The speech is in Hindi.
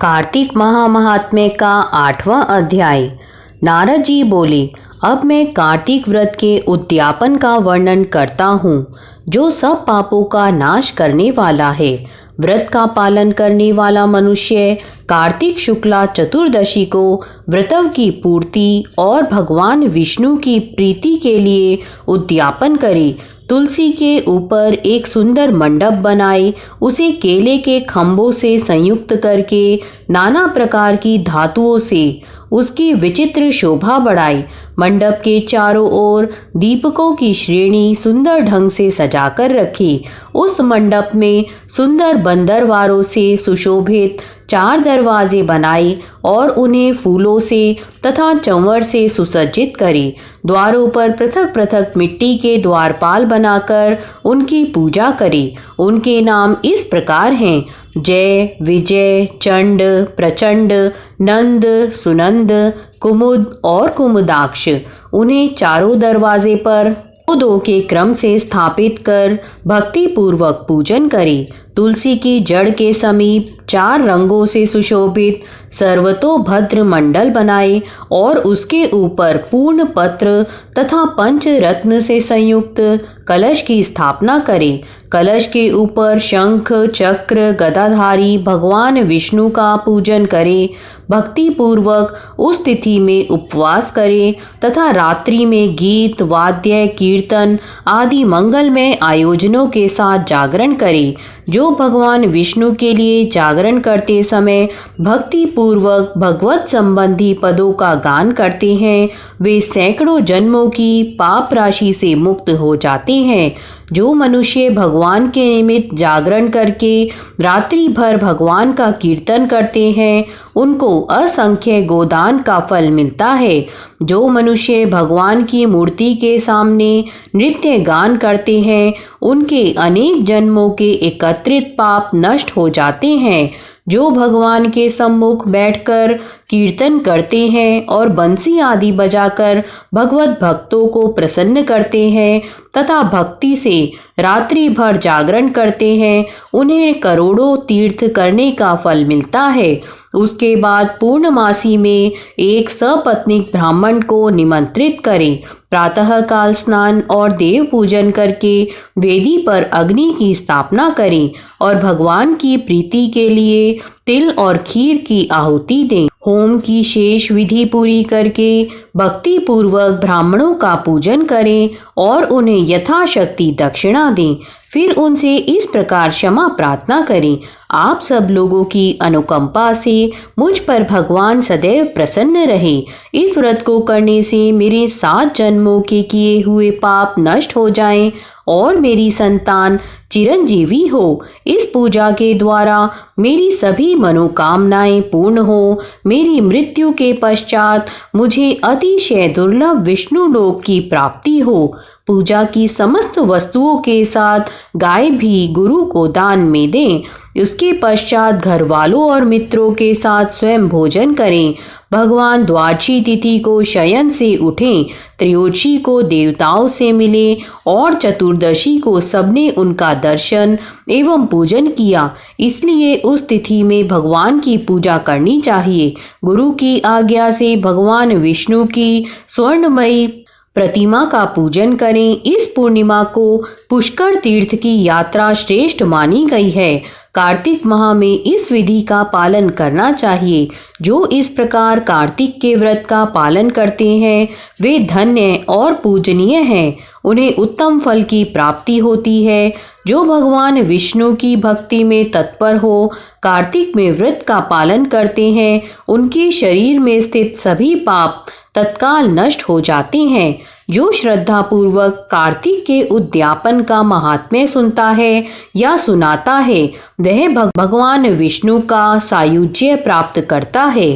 कार्तिक महात्म्य का 8वां अध्याय। नारद जी बोले, अब मैं कार्तिक व्रत के उद्यापन का वर्णन करता हूँ, जो सब पापों का नाश करने वाला है। व्रत का पालन करने वाला मनुष्य कार्तिक शुक्ला चतुर्दशी को व्रतव की पूर्ति और भगवान विष्णु की प्रीति के लिए उद्यापन करे। तुलसी के ऊपर एक सुंदर मंडप बनाए, उसे केले के खंभों से संयुक्त करके नाना प्रकार की धातुओं से उसकी विचित्र शोभा बढ़ाई। मंडप के चारों ओर दीपकों की श्रेणी सुंदर ढंग से सजाकर रखी। उस मंडप में सुंदर बंदरवारों से सुशोभित 4 दरवाजे बनाए और उन्हें फूलों से तथा चंवर से सुसज्जित करे। द्वारों पर पृथक पृथक मिट्टी के द्वारपाल बनाकर उनकी पूजा करे। उनके नाम इस प्रकार हैं: जय, विजय, चंड, प्रचंड, नंद, सुनंद, कुमुद और कुमुदाक्ष। उन्हें चारों दरवाजे पर दो के क्रम से स्थापित कर भक्ति पूर्वक पूजन करे। तुलसी की जड़ के समीप 4 रंगों से सुशोभित सर्वतोभद्र मंडल बनाए और उसके ऊपर पूर्ण पत्र तथा पंच रत्न से संयुक्त कलश की स्थापना करे। कलश के ऊपर शंख, चक्र, गदाधारी भगवान विष्णु का पूजन करे। भक्ति पूर्वक उस तिथि में उपवास करे तथा रात्रि में गीत, वाद्य, कीर्तन आदि मंगलमय आयोजनों के साथ जागरण करे। जो भगवान विष्णु के लिए जागरण करते समय भक्ति पूर्वक भगवत संबंधी पदों का गान करते हैं, वे सैकड़ों जन्मों की पाप राशि से मुक्त हो जाते हैं। जो मनुष्य भगवान के निमित्त जागरण करके रात्रि भर भगवान का कीर्तन करते हैं, उनको असंख्य गोदान का फल मिलता है। जो मनुष्य भगवान की मूर्ति के सामने नृत्य गान करते हैं, उनके अनेक जन्मों के एकत्रित पाप नष्ट हो जाते हैं। जो भगवान के सम्मुख बैठकर कीर्तन करते हैं और बंसी आदि बजाकर भगवत भक्तों को प्रसन्न करते हैं तथा भक्ति से रात्रि भर जागरण करते हैं, उन्हें करोड़ों तीर्थ करने का फल मिलता है। उसके बाद पूर्णमासी में एक सपत्नीक ब्राह्मण को निमंत्रित करें। प्रातः काल स्नान और देव पूजन करके वेदी पर अग्नि की स्थापना करें और भगवान की प्रीति के लिए तिल और खीर की आहुति दें। होम की शेष विधि पूरी करके भक्ति पूर्वक ब्राह्मणों का पूजन करें और उन्हें यथाशक्ति दक्षिणा दें। फिर उनसे इस प्रकार क्षमा प्रार्थना करें: आप सब लोगों की अनुकंपा से मुझ पर भगवान सदैव प्रसन्न रहे। इस व्रत को करने से मेरे 7 जन्मों के किए हुए पाप नष्ट हो जाएं और मेरी संतान चिरंजीवी हो। इस पूजा के द्वारा मेरी सभी मनोकामनाएं पूर्ण हो। मेरी मृत्यु के पश्चात मुझे अतिशय दुर्लभ विष्णु लोक की प्राप्ति हो। पूजा की समस्त वस्तुओं के साथ गाय भी गुरु को दान में दें। उसके पश्चात घर वालों और मित्रों के साथ स्वयं भोजन करें। भगवान द्वादशी तिथि को शयन से उठें, त्रयोदशी को देवताओं से मिले और चतुर्दशी को सबने उनका दर्शन एवं पूजन किया। इसलिए उस तिथि में भगवान की पूजा करनी चाहिए। गुरु की आज्ञा से भगवान विष्णु की स्वर्णमयी प्रतिमा का पूजन करें। इस पूर्णिमा को पुष्कर तीर्थ की यात्रा श्रेष्ठ मानी गई है। कार्तिक माह में इस विधि का पालन करना चाहिए। जो इस प्रकार कार्तिक के व्रत का पालन करते हैं, वे धन्य और पूजनीय हैं। उन्हें उत्तम फल की प्राप्ति होती है। जो भगवान विष्णु की भक्ति में तत्पर हो, कार्तिक में व्रत का पालन करते हैं, उनके शरीर में स्थित सभी पाप तत्काल नष्ट हो जाते हैं। जो श्रद्धा पूर्वक कार्तिक के उद्यापन का महात्म्य सुनता है या सुनाता है, वह भगवान विष्णु का सायुज्य प्राप्त करता है।